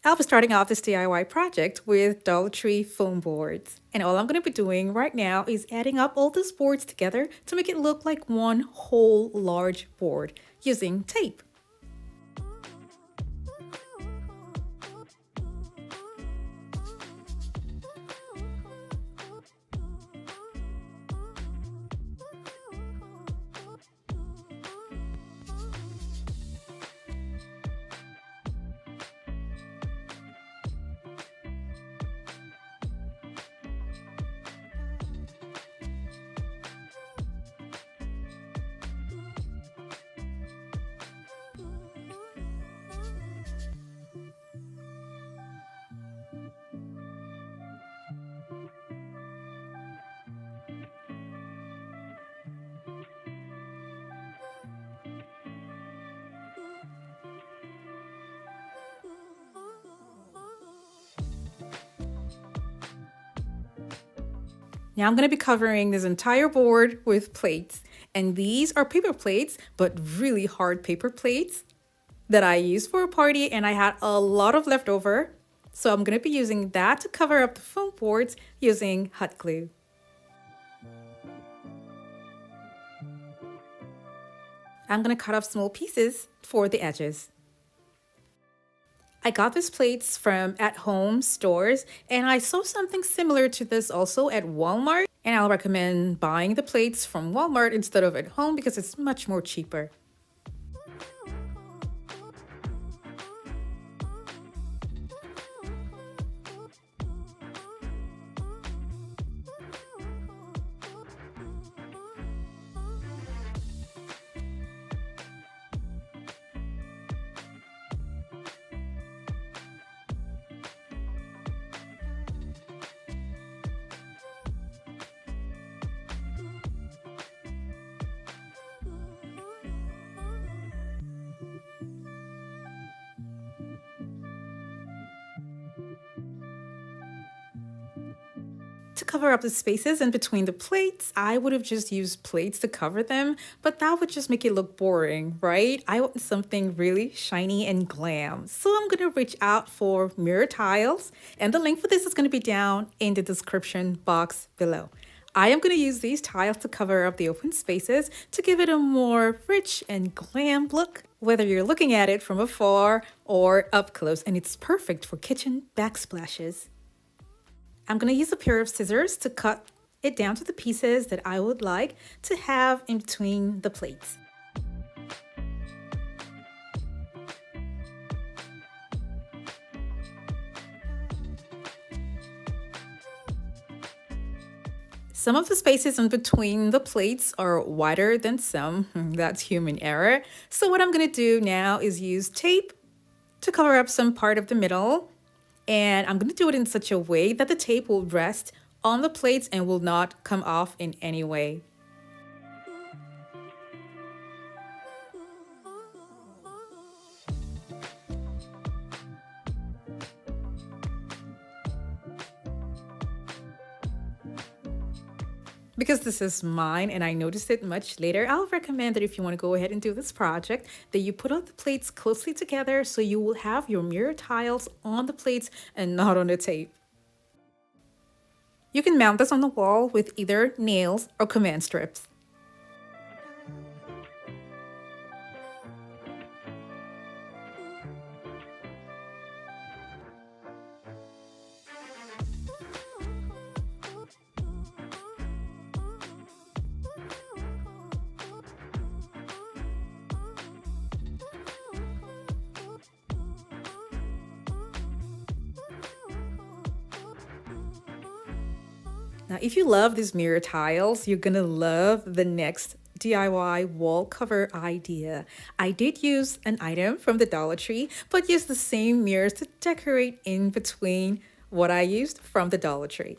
I'll be starting off this DIY project with Dollar Tree foam boards. And all I'm going to be doing right now is adding up all these boards together to make it look like one whole large board using tape. Now I'm going to be covering this entire board with plates. And these are paper plates, but really hard paper plates that I used for a party, and I had a lot of leftover. So I'm going to be using that to cover up the foam boards using hot glue. I'm going to cut off small pieces for the edges. I got these plates from at-home stores, and I saw something similar to this also at Walmart. And I'll recommend buying the plates from Walmart instead of at home because it's much more cheaper. To cover up the spaces in between the plates, I would have just used plates to cover them, but that would just make it look boring, right? I want something really shiny and glam. So I'm going to reach out for mirror tiles, and the link for this is going to be down in the description box below. I am going to use these tiles to cover up the open spaces to give it a more rich and glam look, whether you're looking at it from afar or up close, and it's perfect for kitchen backsplashes. I'm going to use a pair of scissors to cut it down to the pieces that I would like to have in between the plates. Some of the spaces in between the plates are wider than some. That's human error. So what I'm going to do now is use tape to cover up some part of the middle. And I'm going to do it in such a way that the tape will rest on the plates and will not come off in any way. Because this is mine and I noticed it much later, I'll recommend that if you want to go ahead and do this project, that you put all the plates closely together so you will have your mirror tiles on the plates and not on the tape. You can mount this on the wall with either nails or command strips. Now, if you love these mirror tiles, you're gonna love the next DIY wall cover idea. I did use an item from the Dollar Tree, but used the same mirrors to decorate in between what I used from the Dollar Tree.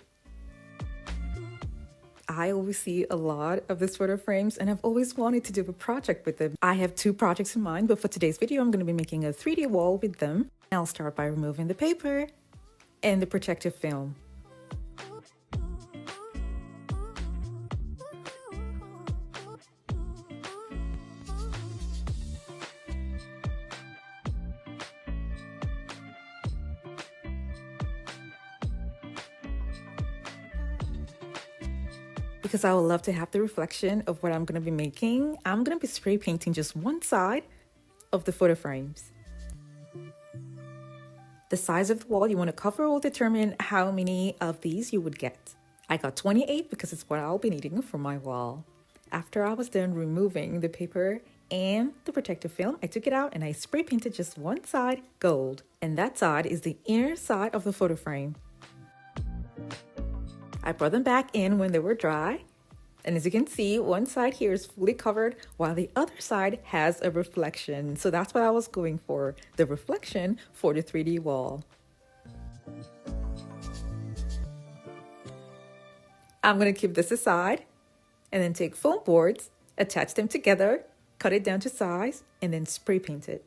I always see a lot of these photo frames and I've always wanted to do a project with them. I have 2 projects in mind, but for today's video, I'm gonna be making a 3D wall with them. I'll start by removing the paper and the protective film. Because I would love to have the reflection of what I'm going to be making, I'm going to be spray painting just one side of the photo frames. The size of the wall you want to cover will determine how many of these you would get. I got 28 because it's what I'll be needing for my wall. After I was done removing the paper and the protective film, I took it out and I spray painted just one side gold. And that side is the inner side of the photo frame. I brought them back in when they were dry. And as you can see, one side here is fully covered while the other side has a reflection. So that's what I was going for, the reflection for the 3D wall. I'm going to keep this aside and then take foam boards, attach them together, cut it down to size, and then spray paint it.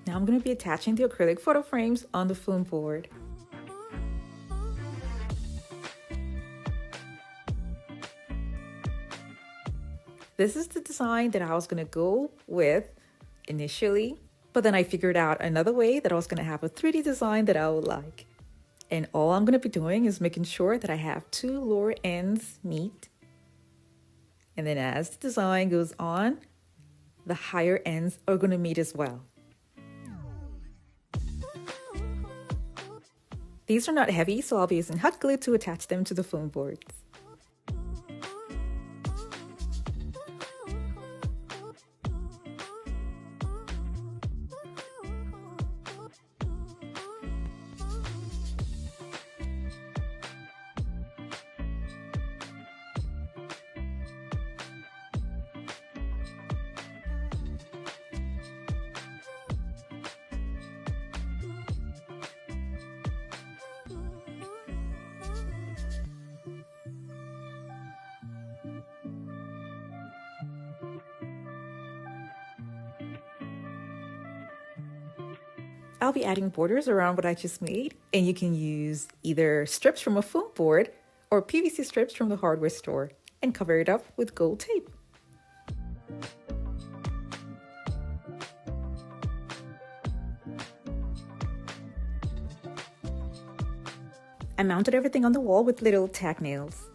Now I'm going to be attaching the acrylic photo frames on the foam board. This is the design that I was going to go with initially, but then I figured out another way that I was going to have a 3D design that I would like. And all I'm going to be doing is making sure that I have two lower ends meet. And then as the design goes on, the higher ends are going to meet as well. These are not heavy, so I'll be using hot glue to attach them to the foam boards. I'll be adding borders around what I just made, and you can use either strips from a foam board or PVC strips from the hardware store and cover it up with gold tape. I mounted everything on the wall with little tack nails.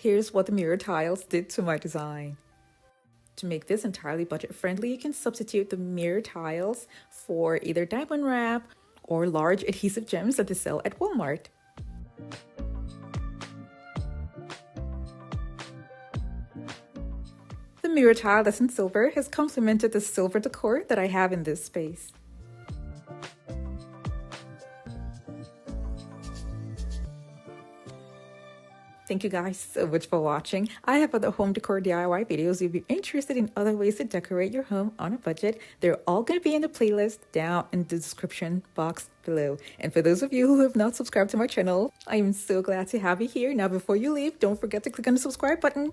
Here's what the mirror tiles did to my design. To make this entirely budget-friendly, you can substitute the mirror tiles for either diamond wrap or large adhesive gems that they sell at Walmart. The mirror tile that's in silver has complemented the silver decor that I have in this space. Thank you guys so much for watching. I have other home decor DIY videos. If you're interested in other ways to decorate your home on a budget, they're all going to be in the playlist down in the description box below. And for those of you who have not subscribed to my channel, I am so glad to have you here. Now, before you leave, don't forget to click on the subscribe button.